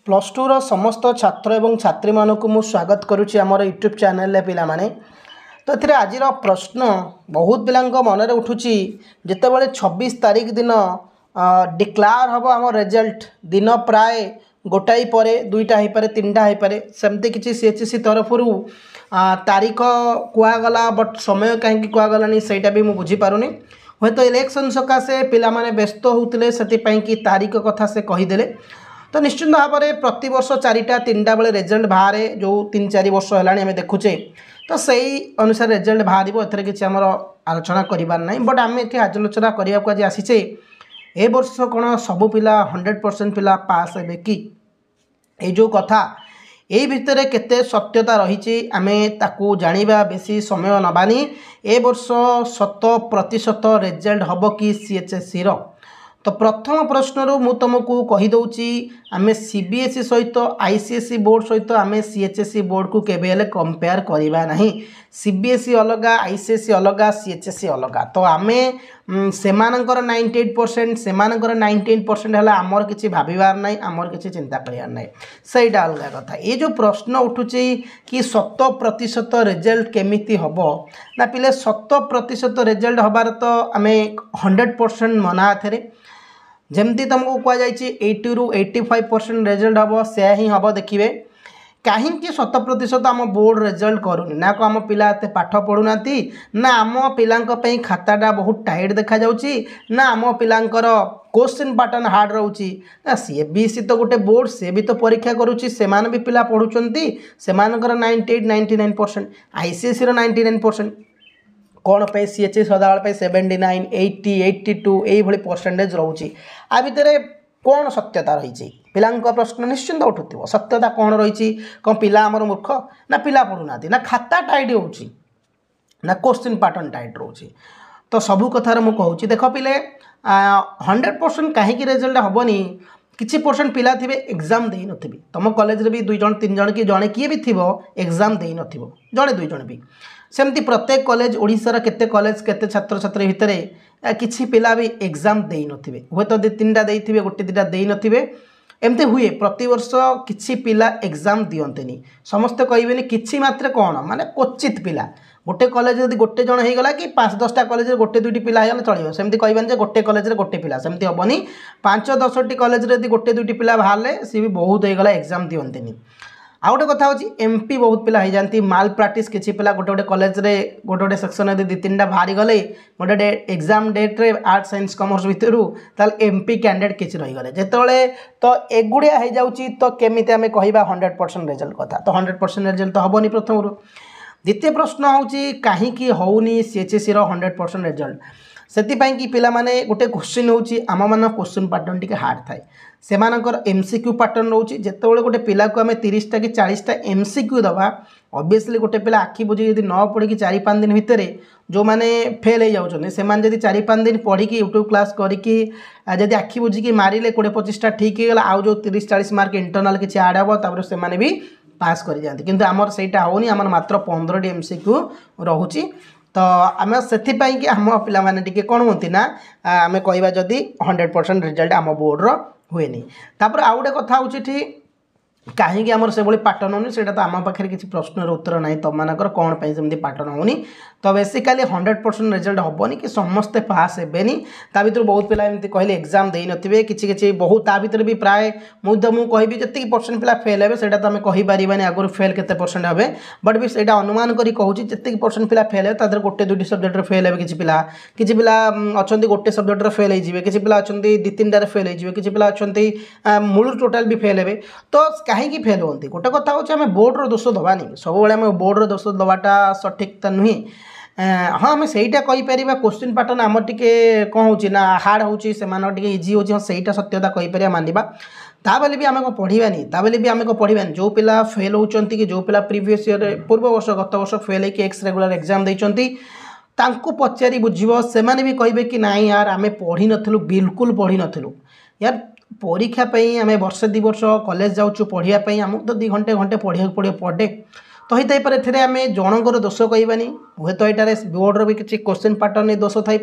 Plus two रो समस्त छात्र एवं छात्री मानक मु स्वागत करुच्ची आमर यूट्यूब चैनल पे पाने तो ये आज प्रश्न बहुत पिला मन में उठुची जितेबाला 26 तारीख दिन डिक्लेयर हम आम रिजल्ट दिन प्राय गोटाई पर दुईटा हो पारे तीनटा हो पारे सेमती किसी सीएचसी तरफ तारीख कहगला बट समय कहीं कहगलानी सेटा भी मुझे बुझीपारुनी हे तो इलेक्शन सकाशे पिला माने व्यस्त होते से तारीख कथा से कहीदे तो निश्चिंत भाव में प्रति वर्ष 4टा 3टा बेले रिजल्ट बाहर जो 3-4 वर्ष है देखुचे तो सही अनुसार रिजल्ट बाहर एथर किसी आम आलोचना करार ना बट आम ये आलोचना करने को आज आसीचे ए वर्ष कौन सबू पिला 100% पिला पास हे कि ये जो कथा यही भितर केते सत्यता रही आमे ताकू जानिबा बेसी समय नबानी ए वर्ष 100% रिजल्ट हम कि सीएचएससी रो तो प्रथम प्रश्न मु तुमको कहीदे आम सीबीएसई सहित आईसीएसई बोर्ड सहित आम सीएचएसई बोर्ड को केबेले कंपेयर करवा नहीं सीबीएसई अलग आईसीएसई अलग सीएचएसई अलग तो आम सेमानकर 98% सेमानकर 98% है आमर किसी भावार ना आमर किसी चिंता करार ना सहीटा अलग कथा ये जो प्रश्न उठुची कि 100% रिजल्ट केमिति हम ना पिले 100% रिजल्ट हबार तो आम 100% मना थे जमती तुमको कहुई 80 ରୁ 85% रिजल्ट हम से ही हम देखिए कहीं 100% आम बोर्ड रिजल्ट करूनी ना को आम पिला एत पाठ पढ़ुना ना आम पिला खाताटा बहुत टाइट देखा जाउची ना आम पिलांकर क्वेश्चन पैटर्न हार्ड रोची ना सीबीएसई तो गोटे बोर्ड से भी तो परीक्षा करुच्ची से भी पिला पढ़ुंट से 98-99% आईसीएसई 99% कौन पे सीएचएस सदाबले 79 80 82 यही परसेंटेज रोचे आ भितर कौन सत्यता रही पिला प्रश्न निश्चिंत उठुव सत्यता कौन रही कौन पिला आमर मूर्ख ना पिला पढ़ुना ना खाता टाइट हो ना क्वेश्चन पैटर्न टाइट रोचे तो सबू कथार मुझे कहूँ देख पिले 100% कहीं रिजल्ट हेनी किसी परसेंट पिला थे एग्जाम दे नथिबे तुम कॉलेज रे भी 2 जन 3 जन कि जड़े किए भी थी एग्जाम दे नथिबो जड़े 2 जन भी सेमती प्रत्येक कॉलेज ओडिशार केते कॉलेज केते छात्र छात्री भितर किसी पिला भी एग्जाम दे नथिबे हे तो 2-3टा देइथिबे गोटे 2टा दे नथिबे एमती हुए प्रति वर्ष किसी पिला एग्जाम दियंतेनी समस्ते कहबेनी किछि मात्र कौन माने क्वचित पिला गोटे कॉलेज जब गोटे जन हो गला कि 5-10टा कॉलेज गोटे 2टी पिला हो चलो सेमती कहबानी गोटे कॉलेज गोटे पिला सेमती हेनी 5-10टी कॉलेज गोटे 2टी पिला बाहर सी भी बहुत होगा एग्जाम दियंतेनी आउ गोटे कथा हूँ एमपी बहुत पिला हो जाती माल प्राक्ट किसी पिला गोटे गोटे कॉलेज रे गोटे गोटे सेक्शन यदि 2-3टा बाहरी गले गोटे एग्जाम डेट रे आर्ट साइंस कमर्स भितर ताल एमपी कैंडिडेट किसी रहीगले जिते तो एगुड़िया हो जाऊँगी तो केमी आम कह 100% रिजल्ट कथा तो 100% रिजल्ट तो हेनी प्रथम द्वितीय प्रश्न हूँ कहीं होनी सीएचएससी 100% रिजल्ट से कि पिला माने गोटे क्वेश्चन हूँ आम मान क्वेश्चन पैटर्न टी हार्ड थाए सेमानकर एमसीक्यू पैटर्न रोचे जितेबाला गोटे पिला को आम 30टा कि 40टा एमसीक्यू दबा ऑब्वियसली गोटे पिला आखि बुझी यदि न पढ़ी 4-5 दिन भितर जो मैंने फेल हो जाऊँ से जब 4-5 दिन पढ़ी यूट्यूब क्लास करी आखि बुझिकी मारे 20-25टा ठीक होगा आउ जो 30-40 मार्क इंटरनाल किसी आड हम से भी पास कर जाती किंतु आमर सेटा होनी आमर मात्र 15टी एमसीक्यू रोचे तो आम से कि आम पिला माने टिके कौन होती ना आम कहवा जदि 100% रिजल्ट आम बोर्ड हुए तापर आउ गोटे कथा हूँ कहीं आमर से पैटर्न होनी से तो आम पाखे किसी प्रश्न उत्तर ना तुम मानकर कौन पे सेमती पैटर्न होनी तो बेसिकाली 100% रिजल्ट हेनी कि समस्ते पास हेनी ता भर बहुत पिला एमती कहले एग्जाम दे नथिबे किसी बहुत ता भर भी प्राय मुझे कहबी जी परसेंट पिला फेल हे से आम कहीपर आगुरी फेल के परसेंट हे बट भी से अनुमान करी कहूँ जी परसेंट पिला फेल हे गोटे 2टी सब्जेक्ट फेल हे किसी पिला अच्छा गोटे सब्जेक्ट फेल हो किसी पिला अच्छा 2-3टार फेल हो किसी पिला अच्छा मूल टोटाल भी फेल हे तो कहीं फेल होती गोटे कथा हूँ आम बोर्डर दोष दबानी सब आम बोर्डर दोष दबाटा सठिक तो नुहे हाँ आम सहीटा कहीपर क्वेश्चन पैटर्न आम टे कौन हो ना हार्ड हो इजी हो सहीटा सत्यता कहीपर मानवा ताबले भी आम पढ़ानी ताबले भी आम पढ़ानी जो पिला फेल होती कि जो पिला प्रीवियस ईयर पूर्व वर्ष गत वर्ष फेल होकर एक्स रेगुलर एग्जाम देती पचारि बुझे से भी कहे कि ना यार आम पढ़ी नथिलु बिल्कुल पढ़ी नथिलु यार परीक्षा आम वर्षे 2 वर्ष कॉलेज जाऊँ पढ़ाई आमको तो 2 घंटे पढ़ा पड़े पर डे तो होता है आम जनकर दोष कहबानी हे तो यहाँ बोर्डर भी किसी क्वेश्चन पैटर्न दोष थी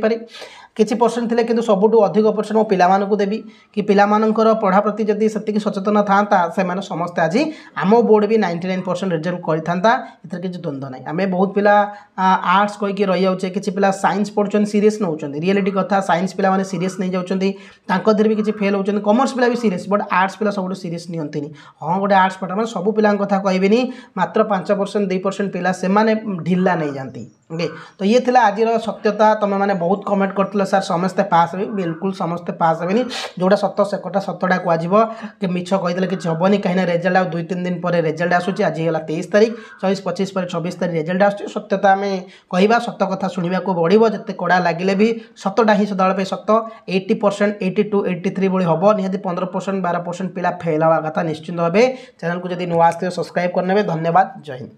किसी परसेंट थे कि सबुठ अधिक परसेंट मो पिलामानकु देवी कि पिलामानकर पढ़ा प्रति जदि से सचेतन था से समस्ते आज आम बोर्ड भी 99% रिजल्ट करता एथर किसी द्वंद्व ना आम बहुत पिला आर्ट्स कहीकि रही जाऊे कि पिला साइंस पढ़ुं सीरीयस नौ रियलिटी कथा साइंस पिला माने सीरीयस नहीं जाऊँगी भी किसी फेल होती कॉमर्स पिला भी सीरीयस बट आर्ट्स पिला सब सीरीयस नियंती हाँ गोटे आर्ट्स पढ़ा मैं सब पिला कथा कहबी मात्र 5% 2% पिला से ढिला नहीं जाती ओके। तो ये थिला आज सत्यता तुम मैंने बहुत कमेंट करते सर समस्ते पास हे बिल्कुल समस्ते पास हेनी जोटा सत से कटा सतटा कह कि मिछ कहीदे कि हेनी कहीं रिजल्ट आ 2-3 दिन पर रिजल्ट आसूँ आज है 23 तारीख 24-25 पर 26 तारीख रिजल्ट आसूँ सत्यता आम कह सत कथा शुणा बढ़ो जिते कड़ा लगे भी सतटा ही सदाबे सत 80% 82 83 भाई हम निहती 15% 12% पिला फेल हवा कथा निश्चिंत भाव चैनल को जब नुआ आसते सब्सक्राइब करने धन्यवाद जय हिंद।